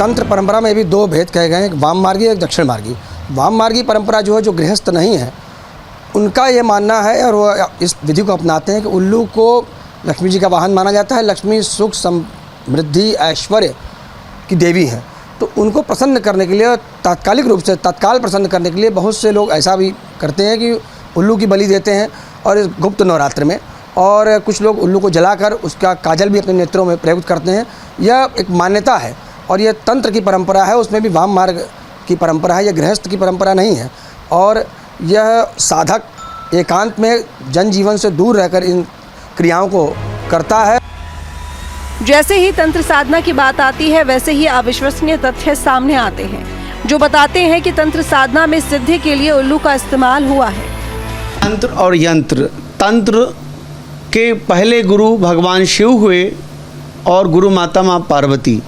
तंत्र परंपरा में भी दो भेद कहे गए हैं, एक वाम मार्गी एक दक्षिण मार्गी। वाम मार्गी परंपरा जो है, जो गृहस्थ नहीं है, उनका ये मानना है और वो इस विधि को अपनाते हैं कि उल्लू को लक्ष्मी जी का वाहन माना जाता है। लक्ष्मी सुख समृद्धि ऐश्वर्य की देवी है, तो उनको प्रसन्न करने के लिए तात्कालिक रूप से तत्काल प्रसन्न करने के लिए बहुत से लोग ऐसा भी करते हैं कि उल्लू की बलि देते हैं और इस गुप्त नवरात्र में, और कुछ लोग उल्लू को जलाकर उसका काजल भी अपने नेत्रों में प्रयुक्त करते हैं। यह एक मान्यता है और यह तंत्र की परंपरा है, उसमें भी वाम मार्ग की परंपरा है, यह गृहस्थ की परंपरा नहीं है। और यह साधक एकांत में जनजीवन से दूर रहकर इन क्रियाओं को करता है। जैसे ही तंत्र साधना की बात आती है, वैसे ही अविश्वसनीय तथ्य सामने आते हैं जो बताते हैं कि तंत्र साधना में सिद्धि के लिए उल्लू का इस्तेमाल हुआ है। तंत्र और यंत्र, तंत्र के पहले गुरु भगवान शिव हुए और गुरु माता माँ पार्वती।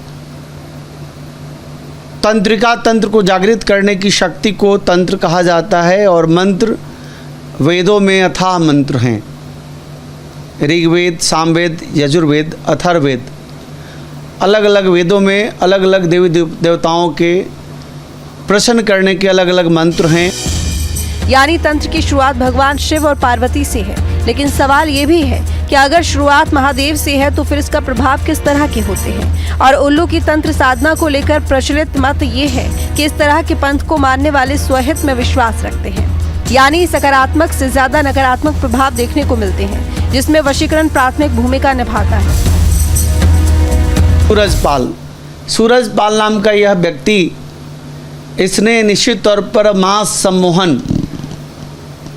तंत्रिका तंत्र को जागृत करने की शक्ति को तंत्र कहा जाता है और मंत्र वेदों में अथाह मंत्र हैं। ऋग्वेद, सामवेद, यजुर्वेद, अथर्ववेद, अलग अलग वेदों में अलग अलग देवी देवताओं के प्रसन्न करने के अलग अलग मंत्र हैं। यानी तंत्र की शुरुआत भगवान शिव और पार्वती से है, लेकिन सवाल ये भी है कि अगर शुरुआत महादेव से है तो फिर इसका प्रभाव किस तरह के होते हैं। और उल्लू की तंत्र साधना को लेकर प्रचलित मत ये है कि इस तरह के पंथ को मानने वाले स्वहित में विश्वास रखते हैं, यानी सकारात्मक से ज्यादा नकारात्मक प्रभाव देखने को मिलते हैं, जिसमें वशीकरण प्राथमिक भूमिका निभाता है। सूरजपाल नाम का यह व्यक्ति, इसने निश्चित तौर पर मास सम्मोहन,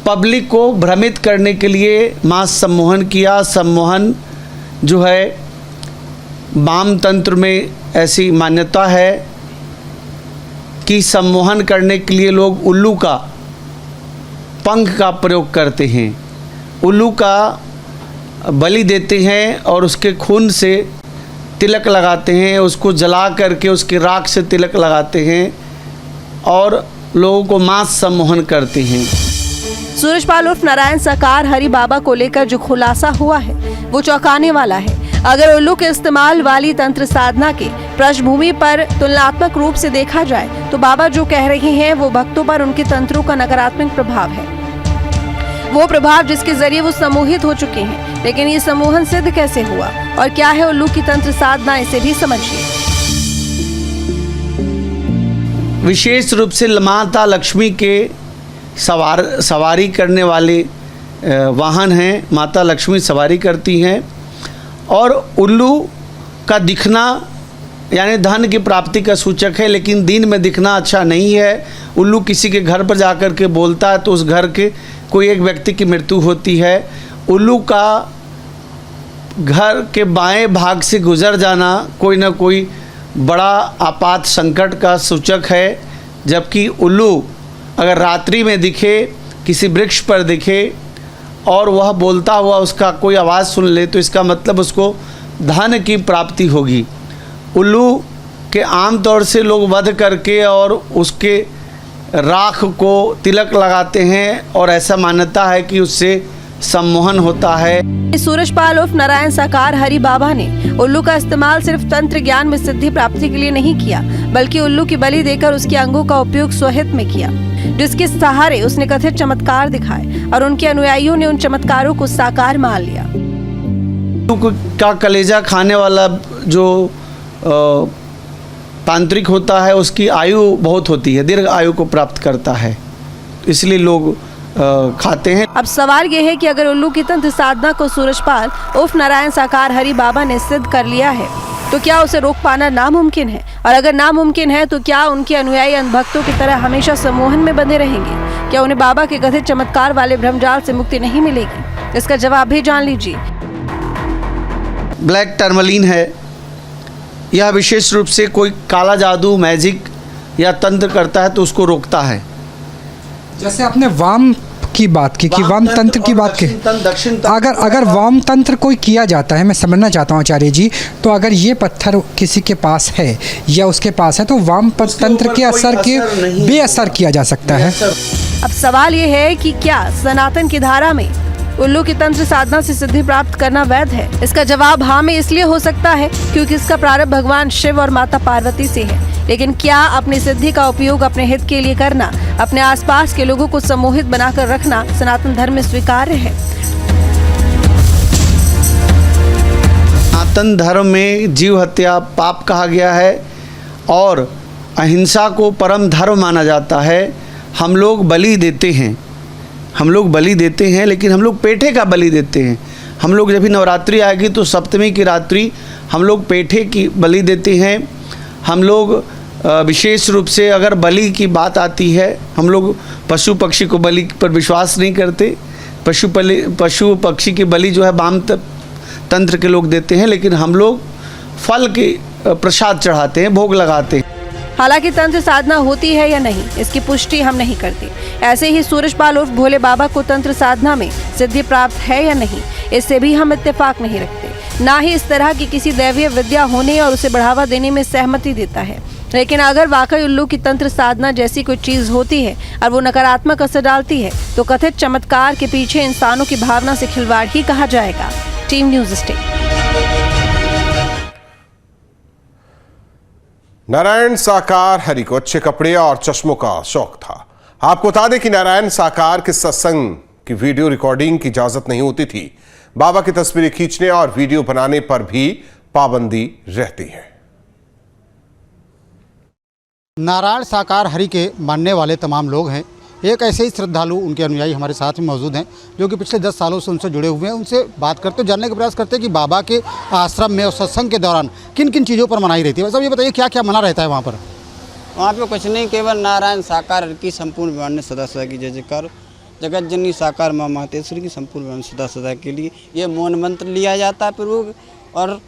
पब्लिक को भ्रमित करने के लिए मास सम्मोहन किया। सम्मोहन जो है वाम तंत्र में ऐसी मान्यता है कि सम्मोहन करने के लिए लोग उल्लू का पंख का प्रयोग करते हैं, उल्लू का बलि देते हैं और उसके खून से तिलक लगाते हैं, उसको जला करके उसके राख से तिलक लगाते हैं और लोगों को मास सम्मोहन करते हैं। सूरजपाल उर्फ नारायण साकार हरि बाबा को लेकर जो खुलासा हुआ है वो चौंकाने वाला है। अगर उल्लू के इस्तेमाल वाली तंत्र साधना के पृष्ठभूमि पर तुलनात्मक रूप से देखा जाए तो बाबा जो कह रहे हैं वो भक्तों पर उनके तंत्रों का नकारात्मक प्रभाव है, वो प्रभाव जिसके जरिए वो सम्मोहित हो चुके हैं। लेकिन ये सम्मोहन सिद्ध कैसे हुआ और क्या है उल्लू की तंत्र साधना, इसे भी समझिए। विशेष रूप से माता लक्ष्मी के सवारी करने वाले वाहन हैं, माता लक्ष्मी सवारी करती हैं। और उल्लू का दिखना यानी धन की प्राप्ति का सूचक है, लेकिन दिन में दिखना अच्छा नहीं है। उल्लू किसी के घर पर जाकर के बोलता है तो उस घर के कोई एक व्यक्ति की मृत्यु होती है। उल्लू का घर के बाएं भाग से गुजर जाना कोई ना कोई बड़ा आपात संकट का सूचक है। जबकि उल्लू अगर रात्रि में दिखे, किसी वृक्ष पर दिखे और वह बोलता हुआ उसका कोई आवाज़ सुन ले तो इसका मतलब उसको धन की प्राप्ति होगी। उल्लू के आम तौर से लोग वध करके और उसके राख को तिलक लगाते हैं और ऐसा मान्यता है कि उससे सम्मोहन होता है। सूरजपाल उर्फ नारायण साकार हरि बाबा ने उल्लू का इस्तेमाल सिर्फ तंत्र ज्ञान में सिद्धि प्राप्ति के लिए नहीं किया, बल्कि उल्लू की बलि देकर उसके अंगों का उपयोग स्वहित में किया, जिसके सहारे उसने कथित चमत्कार दिखाए और उनके अनुयायियों ने उन चमत्कारों को साकार मान लिया। का कलेजा खाने वाला जो तांत्रिक होता है उसकी आयु बहुत होती है, दीर्घ आयु को प्राप्त करता है, इसलिए लोग खाते हैं। अब सवाल ये है कि अगर उल्लू की तंत्र साधना को सूरजपाल उर्फ नारायण साकार हरि बाबा ने सिद्ध कर लिया है तो क्या उसे रोक पाना नामुमकिन है? और अगर नामुमकिन है तो क्या उनके अनुयायी अंधभक्तों की तरह हमेशा सम्मोहन में बंधे रहेंगे? क्या उन्हें बाबा के कथित चमत्कार वाले भ्रमजाल से मुक्ति नहीं मिलेगी? इसका जवाब भी जान लीजिए। ब्लैक टर्मलिन है, यह विशेष रूप से कोई काला जादू, मैजिक या तंत्र करता है तो उसको रोकता है। जैसे आपने वाम की बात की कि वाम तंत्र की बात की, अगर वाम तंत्र कोई किया जाता है, मैं समझना चाहता हूँ आचार्य जी, तो अगर ये पत्थर किसी के पास है या उसके पास है तो वाम तंत्र के असर के बेअसर किया जा सकता है। अब सवाल ये है कि क्या सनातन की धारा में उल्लू की तंत्र साधना से सिद्धि प्राप्त करना वैध है? इसका जवाब हाँ में इसलिए हो सकता है क्योंकि इसका प्रारंभ भगवान शिव और माता पार्वती से है। लेकिन क्या अपनी सिद्धि का उपयोग अपने हित के लिए करना, अपने आसपास के लोगों को सम्मोहित बनाकर रखना सनातन धर्म में स्वीकार्य है? सनातन धर्म में जीव हत्या पाप कहा गया है और अहिंसा को परम धर्म माना जाता है। हम लोग बलि देते हैं, लेकिन हम लोग पेठे का बलि देते हैं। हम लोग जब भी नवरात्रि आएगी तो सप्तमी की रात्रि हम लोग पेठे की बलि देते हैं। हम लोग विशेष रूप से अगर बलि की बात आती है, हम लोग पशु पक्षी को बलि पर विश्वास नहीं करते। पशु पक्षी की बलि जो है वाम तंत्र के लोग देते हैं, लेकिन हम लोग फल के प्रसाद चढ़ाते हैं, भोग लगाते हैं। हालांकि तंत्र साधना होती है या नहीं, इसकी पुष्टि हम नहीं करते। ऐसे ही सूरजपाल उर्फ भोले बाबा को तंत्र साधना में सिद्धि प्राप्त है या नहीं, इससे भी हम इत्तेफाक नहीं रखते। ना ही इस तरह की किसी दैवीय विद्या होने और उसे बढ़ावा देने में सहमति देता है। लेकिन अगर वाकई उल्लू की तंत्र साधना जैसी कोई चीज होती है और वो नकारात्मक असर डालती है, तो कथित चमत्कार के पीछे इंसानों की भावना से खिलवाड़ ही कहा जाएगा। Team news state. नारायण साकार हरि को अच्छे कपड़े और चश्मों का शौक था। आपको बता दें कि नारायण साकार के सत्संग की वीडियो रिकॉर्डिंग की इजाजत नहीं होती थी। बाबा की तस्वीरें खींचने और वीडियो बनाने पर भी पाबंदी रहती है। नारायण साकार हरि के मानने वाले तमाम लोग हैं। एक ऐसे ही श्रद्धालु, उनके अनुयायी हमारे साथ में मौजूद हैं, जो कि पिछले 10 सालों से उनसे जुड़े हुए हैं। उनसे बात करते, जानने का प्रयास करते हैं कि बाबा के आश्रम में और सत्संग के दौरान किन किन चीज़ों पर मनाही रहती है। वैसे ये बताइए, क्या क्या मना रहता है वहाँ पर? वहाँ पे कुछ नहीं, केवल नारायण साकार हरि की संपूर्ण विमान सदा सदा की जय जयकार। जगत जननी साकार माँ मातेश्वरी की संपूर्ण विमान सदा सदा के लिए ये मौन मंत्र लिया जाता है प्रभु, और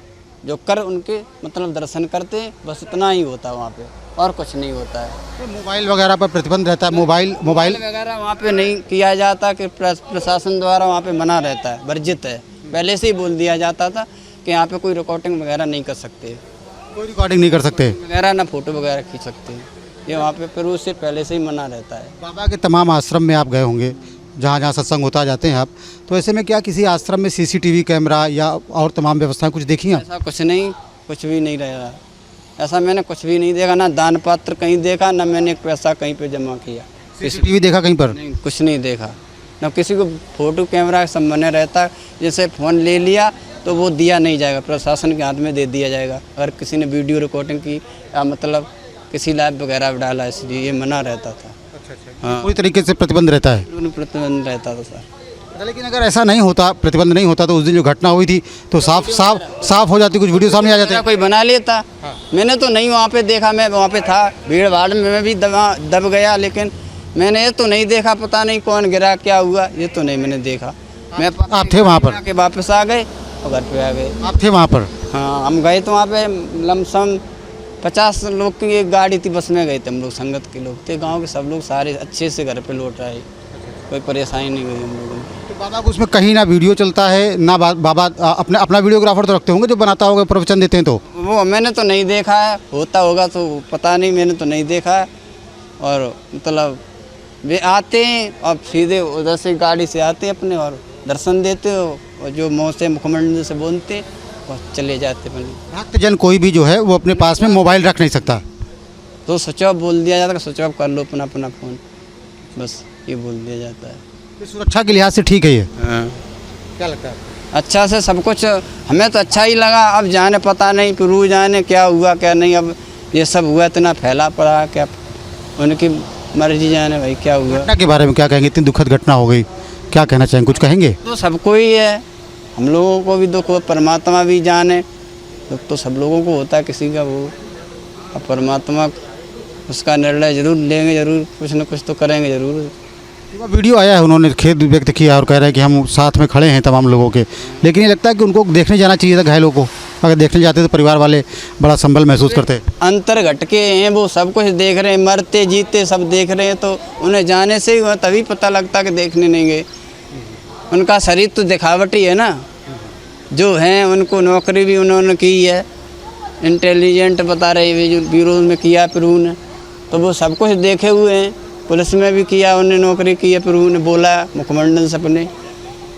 जो कर उनके मतलब दर्शन करते हैं, बस इतना ही होता है वहाँ पे, और कुछ नहीं होता है। तो मोबाइल वगैरह पर प्रतिबंध रहता है? मोबाइल वगैरह वहाँ पे नहीं किया जाता, कि प्रशासन द्वारा वहाँ पे मना रहता है, वर्जित है। पहले से ही बोल दिया जाता था कि यहाँ पे कोई रिकॉर्डिंग वगैरह नहीं कर सकते, कोई रिकॉर्डिंग नहीं कर सकते वगैरह, ना फोटो वगैरह खींच सकते हैं। ये वहाँ पे फिर उससे पहले से ही मना रहता है। बाबा के तमाम आश्रम में आप गए होंगे, जहाँ जहाँ सत्संग होता जाते हैं आप, तो ऐसे में क्या किसी आश्रम में CCTV कैमरा या और तमाम व्यवस्थाएं कुछ देखी हैं? ऐसा कुछ नहीं, कुछ भी नहीं रहा। ऐसा मैंने कुछ भी नहीं देखा, ना दान पात्र कहीं देखा, ना मैंने पैसा कहीं पे जमा किया। CCTV देखा कहीं पर? नहीं, कुछ नहीं देखा। ना किसी को फोटो कैमरा संबंध रहता है, जैसे फ़ोन ले लिया तो वो दिया नहीं जाएगा, प्रशासन के हाथ में दे दिया जाएगा। अगर किसी ने वीडियो रिकॉर्डिंग की या मतलब किसी लाइव वगैरह डाला, इसलिए ये मना रहता था। हाँ, पूरी तरीके से प्रतिबंध रहता है? प्रतिबंध रहता था सर। लेकिन अगर ऐसा नहीं होता, प्रतिबंध नहीं होता, तो उस दिन जो घटना हुई थी तो साफ हो जाती, कुछ वीडियो सामने आ जाते। कोई बना लेता। हाँ। मैंने तो नहीं वहाँ पे देखा, मैं वहाँ पे था, भीड़ भाड़ में मैं भी दब गया, लेकिन मैंने ये तो नहीं देखा, पता नहीं कौन गिरा, क्या हुआ, ये तो नहीं मैंने देखा। मैं आप थे वहाँ पर? के वापस आ गए और घर पे आ गए। आप थे वहाँ पर? हाँ, हम गए तो वहाँ पे लमसम 50 लोग की एक गाड़ी थी, बस में गए थे हम लोग, संगत के लोग थे, गांव के सब लोग सारे अच्छे से घर पे लौट आए, कोई परेशानी नहीं हुई हम लोगों को। तो बाबा को उसमें कहीं ना वीडियो चलता है ना? बाबा अपना वीडियोग्राफर तो रखते होंगे जो बनाता होगा, प्रवचन देते हैं, तो वो मैंने तो नहीं देखा है, होता होगा तो पता नहीं, मैंने तो नहीं देखा है। और मतलब वे आते हैं और सीधे उधर से गाड़ी से आते हैं अपने और दर्शन देते हो, और जो मुँह से मुखमंडल से बोलते और चले जाते बने। भक्तजन कोई भी जो है वो अपने पास में मोबाइल रख नहीं सकता, तो स्विच ऑफ बोल दिया जाता है, स्विच ऑफ कर लो अपना फ़ोन, बस ये बोल दिया जाता है। तो सुरक्षा के लिहाज से ठीक है ये? हाँ। क्या लगता है? अच्छा से सब कुछ हमें तो अच्छा ही लगा। अब जाने पता नहीं प्रभु जाने क्या हुआ क्या नहीं, अब ये सब हुआ, इतना फैला पड़ा, क्या उनकी मर्जी जाने भाई क्या हुआ। घटना के बारे में क्या कहेंगे? इतनी दुखद घटना हो गई, क्या कहना चाहेंगे, कुछ कहेंगे? तो सबको ही है, हम लोगों को भी दुख हो, परमात्मा भी जाने, दुख तो सब लोगों को होता है, किसी का वो, अब परमात्मा उसका निर्णय जरूर लेंगे, जरूर कुछ न कुछ तो करेंगे जरूर। वीडियो आया है, उन्होंने खेद व्यक्त किया और कह रहे हैं कि हम साथ में खड़े हैं तमाम लोगों के, लेकिन ये लगता है कि उनको देखने जाना चाहिए था घायलों को। अगर देखने जाते तो परिवार वाले बड़ा संबल महसूस करते। अंतर घट के हैं, वो सब कुछ देख रहे हैं, मरते जीते सब देख रहे हैं, तो उन्हें जाने से ही तभी पता लगता कि देखने नहीं गए। उनका शरीर तो दिखावटी है ना, जो हैं उनको नौकरी भी उन्होंने की है, इंटेलिजेंट बता रहे ब्यूरो में किया प्रभु ने, तो वो सब कुछ देखे हुए हैं। पुलिस में भी किया, उन्हें नौकरी की है, प्रभु ने बोला मुखमंडल से अपने।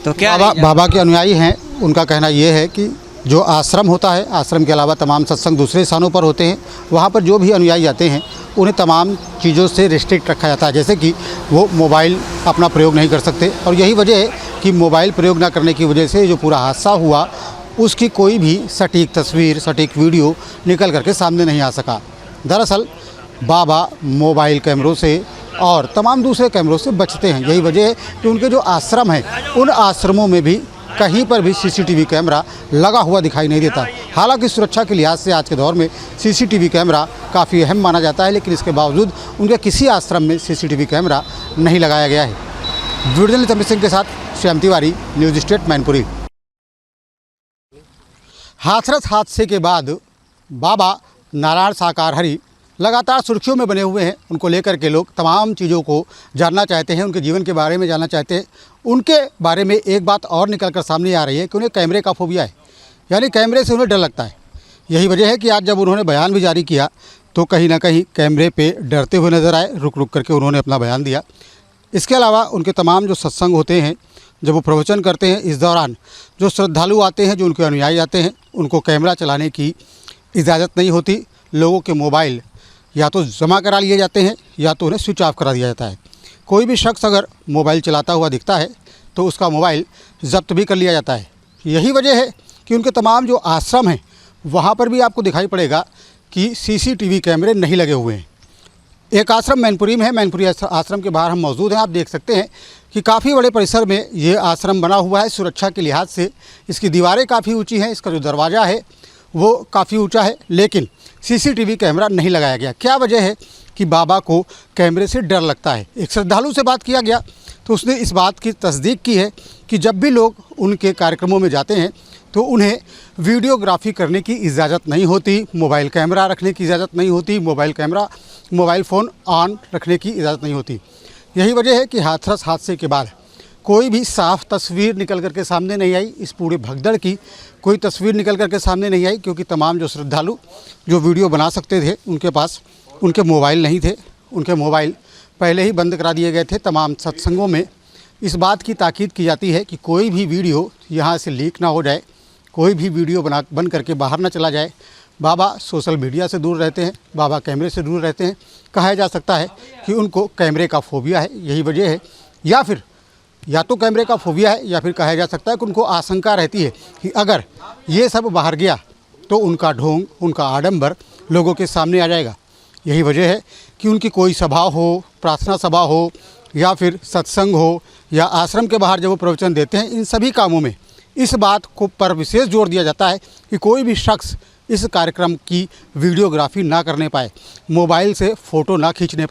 तो क्या बाबा के अनुयायी हैं, उनका कहना ये है कि जो आश्रम होता है, आश्रम के अलावा तमाम सत्संग दूसरे स्थानों पर होते हैं, वहाँ पर जो भी अनुयायी आते हैं उन्हें तमाम चीज़ों से रिस्ट्रिक्ट रखा जाता है, जैसे कि वो मोबाइल अपना प्रयोग नहीं कर सकते। और यही वजह है कि मोबाइल प्रयोग ना करने की वजह से जो पूरा हादसा हुआ उसकी कोई भी सटीक तस्वीर, सटीक वीडियो निकल करके सामने नहीं आ सका। दरअसल बाबा मोबाइल कैमरों से और तमाम दूसरे कैमरों से बचते हैं। यही वजह है कि उनके जो आश्रम हैं उन आश्रमों में भी कहीं पर भी सीसीटीवी कैमरा लगा हुआ दिखाई नहीं देता। हालांकि सुरक्षा के लिहाज से आज के दौर में सीसीटीवी कैमरा काफ़ी अहम माना जाता है, लेकिन इसके बावजूद उनके किसी आश्रम में सीसीटीवी कैमरा नहीं लगाया गया है। वीडियो जर्नलिस्ट अमित सिंह के साथ श्याम तिवारी, न्यूज़ स्टेट मैनपुरी। हाथरस हादसे के बाद बाबा नारायण साकार हरि लगातार सुर्खियों में बने हुए हैं। उनको लेकर के लोग तमाम चीज़ों को जानना चाहते हैं, उनके जीवन के बारे में जानना चाहते हैं। उनके बारे में एक बात और निकल कर सामने आ रही है कि उन्हें कैमरे का फोबिया है, यानी कैमरे से उन्हें डर लगता है। यही वजह है कि आज जब उन्होंने बयान भी जारी किया तो कहीं ना कहीं कैमरे पे डरते हुए नज़र आए। रुक रुक करके उन्होंने अपना बयान दिया। इसके अलावा उनके तमाम जो सत्संग होते हैं, जब वो प्रवचन करते हैं, इस दौरान जो श्रद्धालु आते हैं, जो उनके अनुयायी आते हैं, उनको कैमरा चलाने की इजाज़त नहीं होती। लोगों के मोबाइल या तो जमा करा लिए जाते हैं या तो उन्हें स्विच ऑफ करा दिया जाता है। कोई भी शख्स अगर मोबाइल चलाता हुआ दिखता है तो उसका मोबाइल ज़ब्त भी कर लिया जाता है। यही वजह है कि उनके तमाम जो आश्रम हैं वहाँ पर भी आपको दिखाई पड़ेगा कि सीसीटीवी कैमरे नहीं लगे हुए हैं। एक आश्रम मैनपुरी में है। मैनपुरी आश्रम के बाहर हम मौजूद हैं। आप देख सकते हैं कि काफ़ी बड़े परिसर में ये आश्रम बना हुआ है। सुरक्षा के लिहाज से इसकी दीवारें काफ़ी ऊंची हैं, इसका जो दरवाज़ा है वो काफ़ी ऊंचा है, लेकिन सीसीटीवी कैमरा नहीं लगाया गया। क्या वजह है कि बाबा को कैमरे से डर लगता है? एक श्रद्धालु से बात किया गया तो उसने इस बात की तस्दीक की है कि जब भी लोग उनके कार्यक्रमों में जाते हैं तो उन्हें वीडियोग्राफी करने की इजाज़त नहीं होती, मोबाइल कैमरा रखने की इजाज़त नहीं होती, मोबाइल फ़ोन ऑन रखने की इजाज़त नहीं होती। यही वजह है कि हाथरस हादसे के बाद कोई भी साफ़ तस्वीर निकल करके सामने नहीं आई। इस पूरे भगदड़ की कोई तस्वीर निकल करके सामने नहीं आई, क्योंकि तमाम जो श्रद्धालु जो वीडियो बना सकते थे उनके पास उनके मोबाइल नहीं थे। उनके मोबाइल पहले ही बंद करा दिए गए थे। तमाम सत्संगों में इस बात की ताकीद की जाती है कि कोई भी वीडियो यहाँ से लीक ना हो जाए, कोई भी वीडियो बन करके बाहर ना चला जाए। बाबा सोशल मीडिया से दूर रहते हैं, बाबा कैमरे से दूर रहते हैं। कहा जा सकता है कि उनको कैमरे का फोबिया है। यही वजह है, या तो कैमरे का फोबिया है या फिर कहा जा सकता है कि उनको आशंका रहती है कि अगर ये सब बाहर गया तो उनका ढोंग, उनका आडंबर लोगों के सामने आ जाएगा। यही वजह है कि उनकी कोई सभा हो, प्रार्थना सभा हो या फिर सत्संग हो या आश्रम के बाहर जब वो प्रवचन देते हैं, इन सभी कामों में इस बात को पर विशेष जोर दिया जाता है कि कोई भी शख्स इस कार्यक्रम की वीडियोग्राफी ना करने पाए, मोबाइल से फ़ोटो ना खींचने पाए।